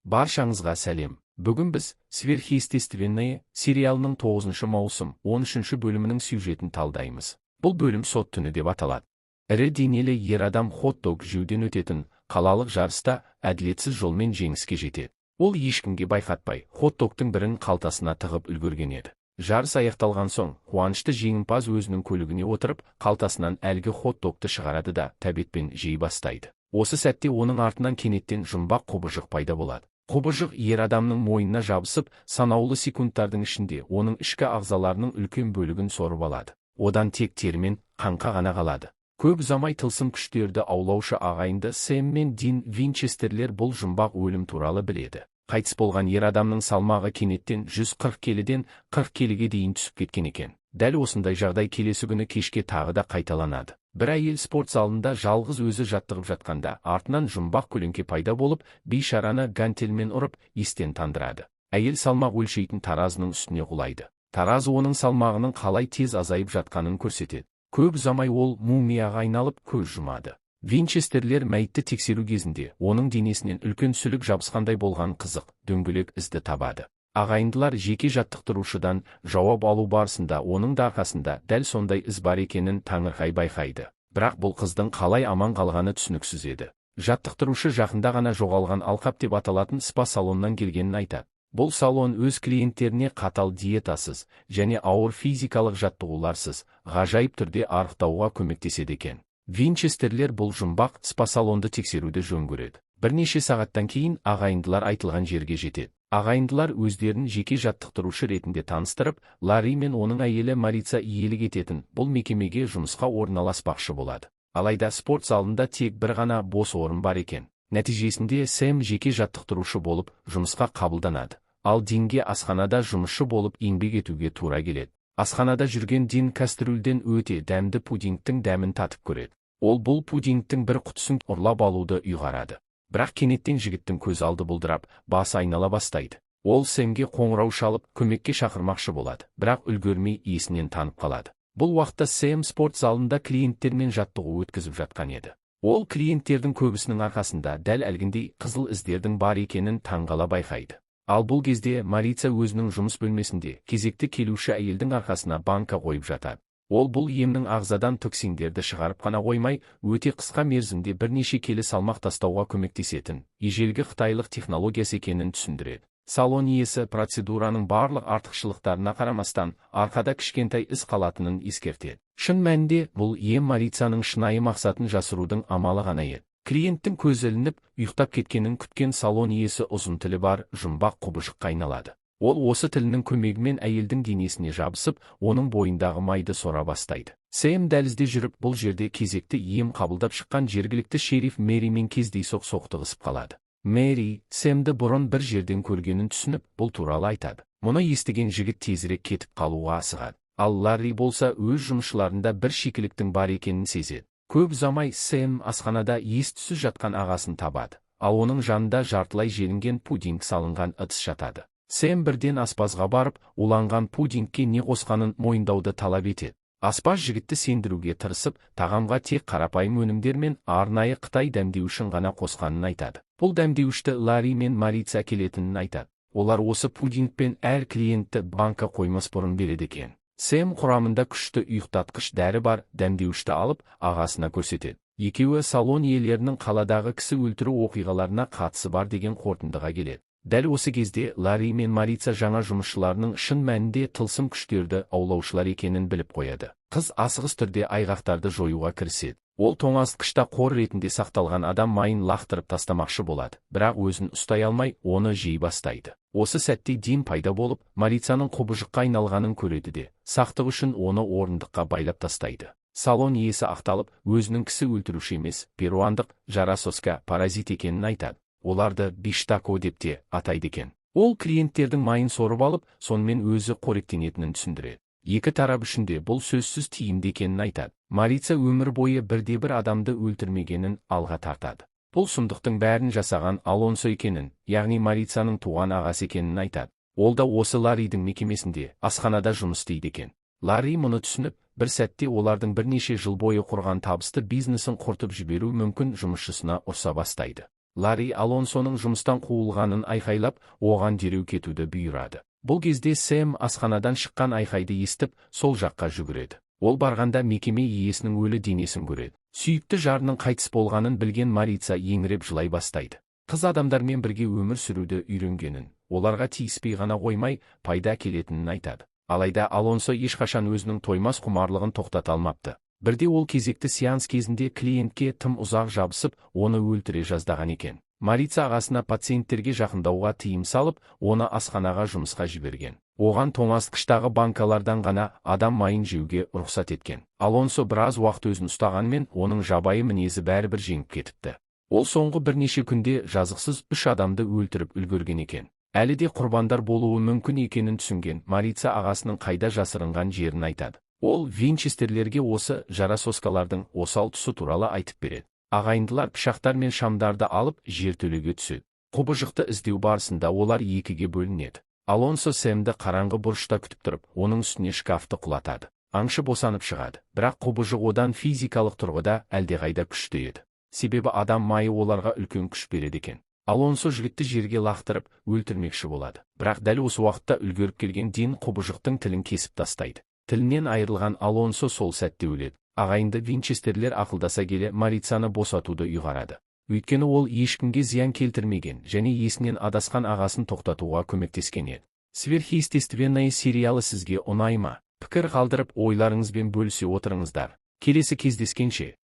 Баршаңызға сәлем. Бүгін біз «Сверхъестественное» сериалының 9 маусым 13 бөлімінің сюжетін талдаймыз. Бұл бөлім сот түні деп аталады. Ірі денелі ер адам хот-дог жеуден өтетін қалалық жарыста әділетсіз жолмен жеңіске жетеді. Ол ешкімге байқатпай, хот-догтың бірін қалтасына тығып үлгерген еді. Жарыс аяқталған соң, қуанышты жеңімпаз өзінің көлігіне отырып, қалтасынан әлгі хот-догты шығарады да тәбетпен жей бастайды. Осы сәтте оның артынан кенеттен жұмбақ қобыжық пайда болады. Қобыжық ер адамның мойнына жабысып, санаулы секундтардың ішінде оның ішкі ағзаларының үлкен бөлігін сорып алады. Одан тек термен қаңқа ғана қалады. Көп ұзамай тылсым күштерді аулаушы ағайынды Сэм мен Дин Винчестерлер бұл жұмбақ өлім туралы біледі. Қайтыс болған ер адамның салмағы кенеттен 140 келіден 40 келіге дейін түсіп кеткен екен. Дәл осындай жағдай келесі күні кешке тағы да қайталанады. Бір әйел спорт залында жалғыз өзі жаттығып жатқанда, артынан жұмбақ көлеңке пайда болып, бейшараны гантельмен ұрып, естен тандырады. Әйел салмақ өлшейтін таразының үстіне құлайды. Таразы оның салмағының қалай тез азайып жатқанын көрсетеді. Көп ұзамай ол мумияға айналып көз жұмады. Винчестерлер мәйітті тексеру кезінде оның денесінен үлкен сүлік жабысқандай болған қызық, дөңгелек ізді табады. Ағайындылар жеке жаттықтырушыдан жауап алу барысында оның да арқасында дәл сондай із бар екенін таңырқай байқайды. Бірақ бұл қыздың қалай аман қалғаны түсініксіз еді. Жаттықтырушы жақында ғана жоғалған алқап деп аталатын спа салоннан келгенін айтады. Бұл салон өз клиенттеріне қатал диетасыз және ауыр физикалық жаттығуларсыз, ғажайып түрде арықтауға көмектеседі екен. Винчестерлер бұл жұмбақ спа салонды тексеруді жөн көреді. Бірнеше сағаттан кейін ағайындылар айтылған жерге жетеді. Ағайындылар өздерін жеке жаттықтырушы ретінде таныстырып, Ларри мен оның әйелі Марица иелік ететін бұл мекемеге жұмысқа орналаспақшы болады. Алайда спорт залында тек бір ғана бос орын бар екен. Нәтижесінде Сэм жеке жаттықтырушы болып жұмысқа қабылданады. Ал Динге асханада жұмысшы болып еңбек етуге тура келеді. Асханада жүрген Дин кастрюльден өте дәмді пудингтің дәмін татып көреді. Ол бұл пудингтің бір құтысын ұрлап алуды ұйғарады. Бірақ кенеттен жігіттің көз алды бұлдырап, басы айнала бастайды. Ол Сэмге қоңырау шалып, көмекке шақырмақшы болады, бірақ үлгермей есінен танып қалады. Бұл уақытта Сэм спорт залында клиенттермен жаттығу өткізіп жатқан еді. Ол клиенттердің көбісінің арқасында дәл әлгіндей қызыл іздердің бар екенін таңғала байқайды. Ал бұл кезде Марица өзінің жұмыс бөлмесінде кезекті келуші әйелдің арқасына банка қойып жатады. Ол бұл емнің ағзадан токсиндерді шығарып қана қоймай, өте қысқа мерзімде бірнеше келі салмақ тастауға көмектесетін ежелгі қытайлық технологиясы екенін түсіндіреді. Салон иесі процедураның барлық артықшылықтарына қарамастан, арқада кішкентай із қалатынын ескертеді. Шын мәнінде бұл ем Марицаның шынайы мақсатын жасырудың амалы ғана еді. Клиенттің көзі ілініп, ұйықтап кеткенін күткен салон иесі ұзын тілі бар жұмбақ құбыжыққа айналады. Ол осы тілінің көмегімен әйелдің денесіне жабысып, оның бойындағы майды сора бастайды. Сэм дәлізде жүріп, бұл жерде кезекті ем қабылдап шыққан жергілікті шериф Мэримен кездейсоқ соқтығысып қалады. Мэри, Сэмді бұрын бір жерден көргенін түсініп, бұл туралы айтады. Мұны естіген жігіт тезірек кетіп қалуға асығады. Ал Ларри болса өз жұмысшыларында бір шикіліктің бар екенін сезеді. Көп ұзамай Сэм асханада ес-түссіз жатқан ағасын табады. Ал оның жанында жартылай желінген пудинг салынған ыдыс жатады. Сэм бірден аспазға барып, уланған пудингке не қосқанын мойындауды талап етеді. Аспаз жігітті сендіруге тырысып, тағамға тек қарапайым өнімдер мен арнайы Қытай дәмдеуішін ғана қосқанын айтады. Бұл дәмдеуішті Ларри мен Марица әкелетінін айтады. Олар осы пудингпен әр клиентті банка қоймас бұрын береді екен. Сэм құрамында күшті ұйықтатқыш дәрі бар дәмдеуішті алып, ағасына көрсетеді. Екеуі салон иелерінің қаладағы кісі өлтіру оқиғаларына қатысы бар деген қорытындыға келеді. Дәл осы кезде Ларри мен Марица жаңа жұмысшыларының шын мәнінде тылсым күштерді аулаушылар екенін біліп қояды. Қыз асығыс түрде айғақтарды жоюға кіріседі. Ол тоңазытқышта қор ретінде сақталған адам майын лақтырып тастамақшы болады, бірақ өзін ұстай алмай, оны жей бастайды. Осы сәтте Дин пайда болып, Марицаның құбыжыққа айналғанын көреді де, сақтық үшін оны орындыққа байлап тастайды. Салон иесі ақталып, өзінің кісі өлтіруші емес, перуандық жарасоска паразит екенін айтады. Оларды биштако деп те атайды екен. Ол клиенттердің майын сорып алып, сонымен өзі қоректенетінін түсіндіреді. Екі тарап үшін де бұл сөзсіз тиімді екенін айтады. Марица өмір бойы бірде-бір адамды өлтірмегенін алға тартады. Бұл сұмдықтың бәрін жасаған Алонсо екенін, яғни Марицаның туған ағасы екенін айтады. Ол да осы Ларридің мекемесінде асханада жұмыс істейді екен. Ларри мұны түсініп, бір сәтте олардың бірнеше жыл бойы құрған табысты бизнесін құртып жіберу мүмкін жұмысшысына ұрса бастайды. Ларри Алонсоның жұмыстан қуылғанын айқайлап, оған дереу кетуді бұйырады. Бұл кезде Сэм асханадан шыққан айқайды естіп, сол жаққа жүгіреді. Ол барғанда мекеме иесінің өлі денесін көреді. Сүйікті жарының қайтыс болғанын білген Марица еңіреп жылай бастайды. Қыз адамдармен бірге өмір сүруді үйренгенін, оларға тиіспей ғана қоймай, пайда келетінін айтады. Алайда Алонсо ешқашан өзінің тоймас құмарлығын тоқтата алмапты. Бірде ол кезекті сеанс кезінде клиентке тым ұзақ жабысып, оны өлтіре жаздаған екен. Марица ағасына пациенттерге жақындауға тыйым салып, оны асханаға жұмысқа жіберген. Оған тоңазытқыштағы банкалардан ғана адам майын жеуге рұқсат еткен. Алонсо біраз уақыт өзін ұстағанмен, оның жабайы мінезі бәрібір жеңіп кетіпті. Ол соңғы бірнеше күнде жазықсыз 3 адамды өлтіріп үлгерген екен. Әлі де құрбандар болуы мүмкін екенін түсінген Марица ағасының қайда жасырынған жерін айтады. Ол Винчестерлерге осы жарасоскалардың осал тұсы туралы айтып береді. Ағайындылар пышақтар мен шамдарды алып жертөлеге түседі. Құбыжықты іздеу барысында олар екіге бөлінеді. Алонсо Сэмді қараңғы бұрышта күтіп тұрып, оның үстіне шкафты құлатады. Аңшы босанып шығады, бірақ құбыжық одан физикалық тұрғыда әлдеқайда күшті еді. Себебі адам майы оларға үлкен күш береді екен. Алонсо жігітті жерге лақтырып, өлтірмекші болады. Бірақ дәл осы уақытта үлгеріп келген Дин құбыжықтың тілін кесіп тастайды. Тілінен айырылған Алонсо сол сәтте өледі. Ағайынды Винчестерлер ақылдаса келе Марицаны босатуды ұйғарады. Өйткені ол ешкімге зиян келтірмеген және есінен адасқан ағасын тоқтатуға көмектескен еді. Сверхъестественное сериалы сізге ұнай ма? Пікір қалдырып, ойларыңызбен бөлісе отырыңыздар. Келесі кездескенше.